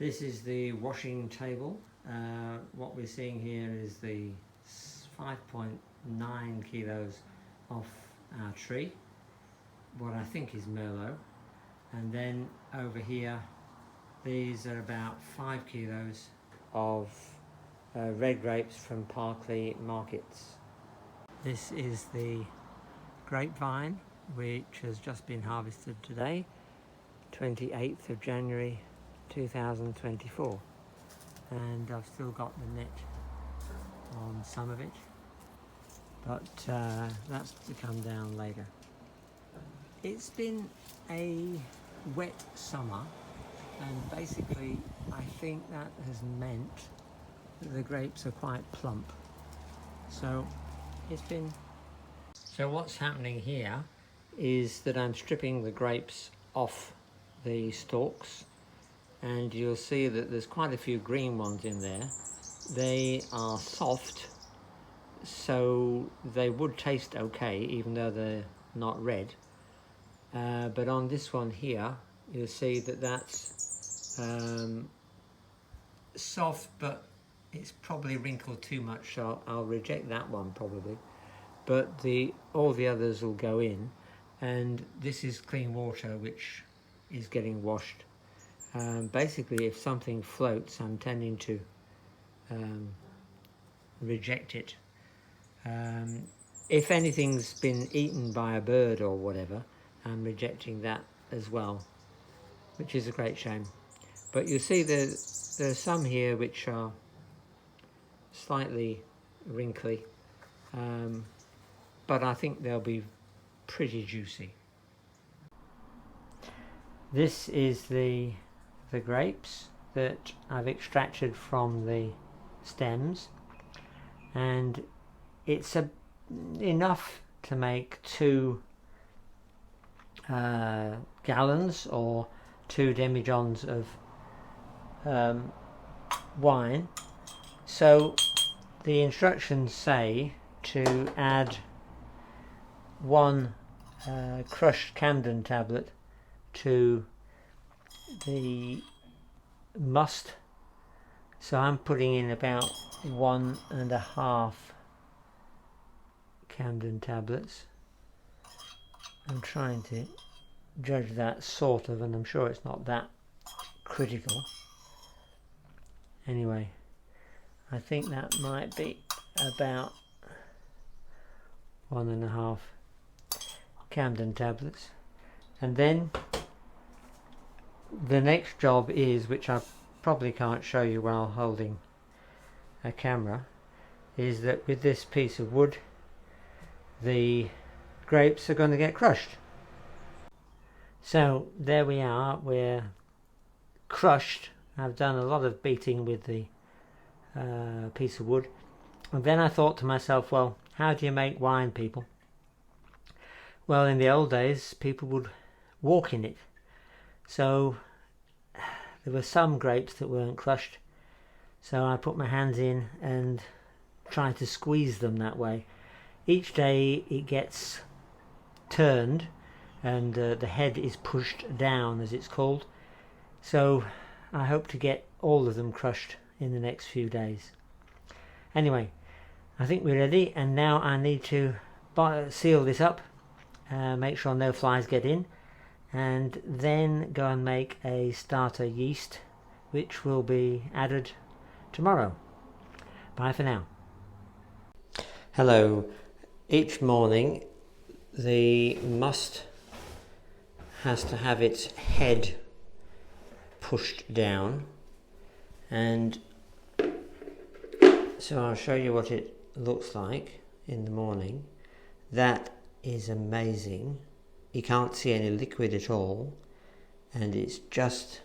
This is the washing table. What we're seeing here is the 5.9 kilos off our tree, what I think is Merlot, and then over here these are about 5 kilos of red grapes from Parkley markets. This is the grapevine which has just been harvested today, 28th of January 2024, and I've still got the net on some of it, but that's to come down later. It's been a wet summer, and basically I think that has meant that the grapes are quite plump. So what's happening here is that I'm stripping the grapes off the stalks, and you'll see that there's quite a few green ones in there. They are soft, so they would taste okay even though they're not red, but on this one here you'll see that that's soft, but it's probably wrinkled too much, so I'll reject that one probably, but all the others will go in. And this is clean water which is getting washed. Basically, if something floats, I'm tending to reject it. If anything's been eaten by a bird or whatever, I'm rejecting that as well, which is a great shame. But you see there's some here which are slightly wrinkly, but I think they'll be pretty juicy. This is the grapes that I've extracted from the stems, and it's enough to make 2 gallons or 2 demijohns of wine. So the instructions say to add 1 crushed Camden tablet to the must, so I'm putting in about 1.5 Camden tablets. I'm trying to judge that sort of, and I'm sure it's not that critical. Anyway, I think that might be about 1.5 Camden tablets. And then the next job is, which I probably can't show you while holding a camera, is that with this piece of wood the grapes are going to get crushed. So there we are, we're crushed. I've done a lot of beating with the piece of wood, and then I thought to myself, well, how do you make wine, people? Well, in the old days people would walk in it, so there were some grapes that weren't crushed, so I put my hands in and tried to squeeze them that way. Each day it gets turned and the head is pushed down, as it's called, so I hope to get all of them crushed in the next few days. Anyway, I think we're ready, and now I need to seal this up, make sure no flies get in, and then go and make a starter yeast which will be added tomorrow. Bye for now. Hello. Each morning the must has to have its head pushed down, and so I'll show you what it looks like in the morning. That is amazing. You can't see any liquid at all, and it's just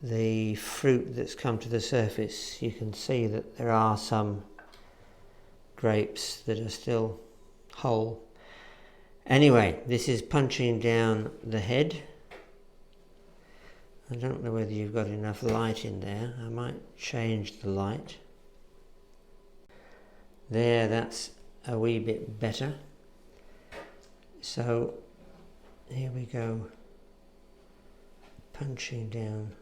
the fruit that's come to the surface. You can see that there are some grapes that are still whole. Anyway, this is punching down the head. I don't know whether you've got enough light in there. I might change the light. There, that's a wee bit better. So here we go, punching down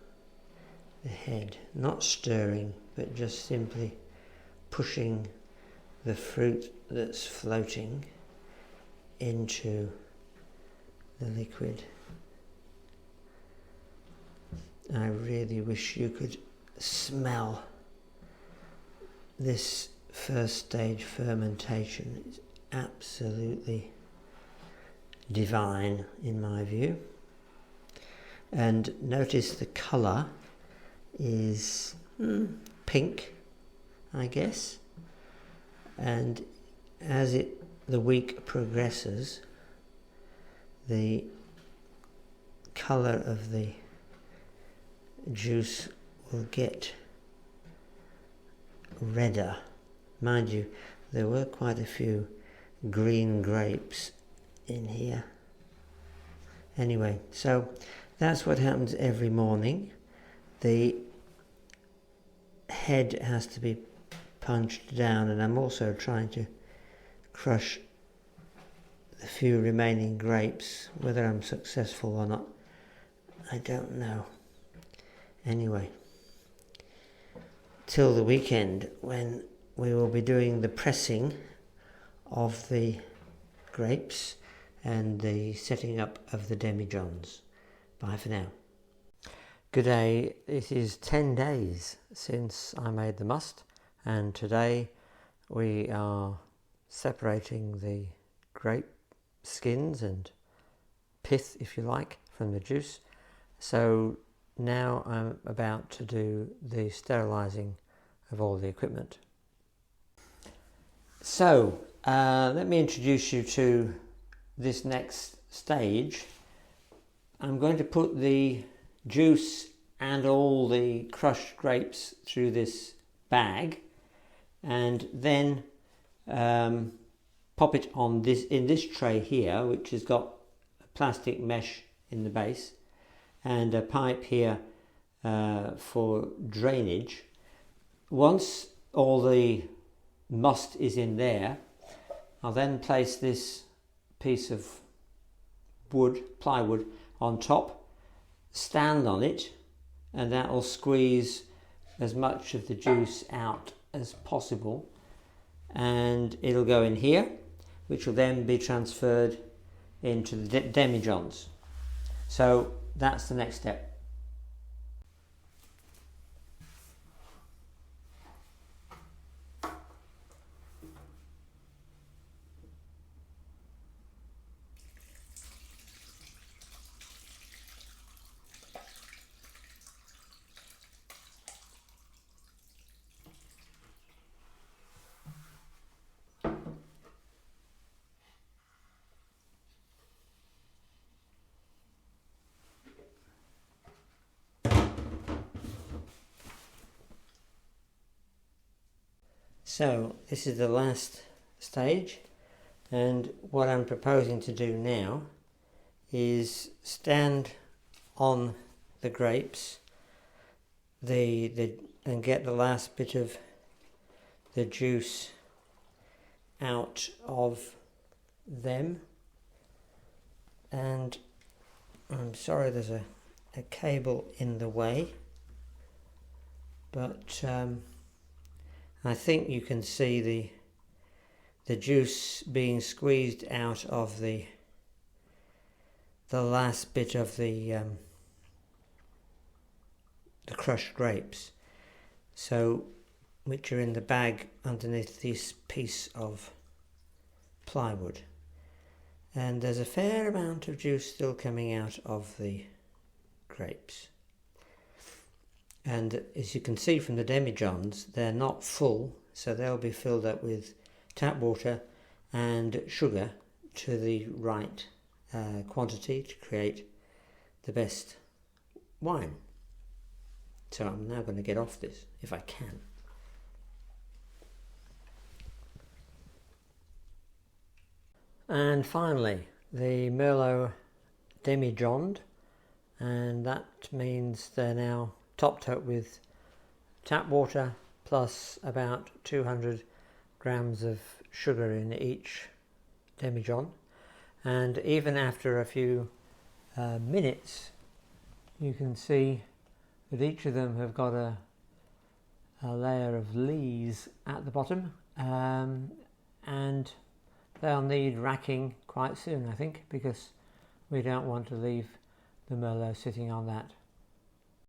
the head, not stirring, but just simply pushing the fruit that's floating into the liquid. I really wish you could smell this first stage fermentation. It's absolutely divine in my view. And notice the colour is pink, I guess. And as the week progresses, the colour of the juice will get redder. Mind you, there were quite a few green grapes in here. Anyway, so that's what happens every morning. The head has to be punched down, and I'm also trying to crush the few remaining grapes. Whether I'm successful or not, I don't know. Anyway, till the weekend when we will be doing the pressing of the grapes and the setting up of the demijohns. Bye for now. Good day. It is 10 days since I made the must, and today we are separating the grape skins and pith, if you like, from the juice. So now I'm about to do the sterilising of all the equipment. So let me introduce you to this next stage. I'm going to put the juice and all the crushed grapes through this bag, and then pop it on in this tray here, which has got a plastic mesh in the base and a pipe here for drainage. Once all the must is in there, I'll then place this piece of plywood on top, stand on it, and that will squeeze as much of the juice out as possible, and it'll go in here, which will then be transferred into the demijohns. So that's the next step. So this is the last stage, and what I'm proposing to do now is stand on the grapes and get the last bit of the juice out of them. And I'm sorry there's a cable in the way, but I think you can see the juice being squeezed out of the last bit of the crushed grapes, so which are in the bag underneath this piece of plywood. And there's a fair amount of juice still coming out of the grapes. And as you can see from the demijohns, they're not full, so they'll be filled up with tap water and sugar to the right quantity to create the best wine. So I'm now going to get off this, if I can. And finally, the Merlot demijohned, and that means they're now topped up with tap water plus about 200 grams of sugar in each demijohn. And even after a few minutes, you can see that each of them have got a layer of lees at the bottom, and they'll need racking quite soon, I think, because we don't want to leave the Merlot sitting on that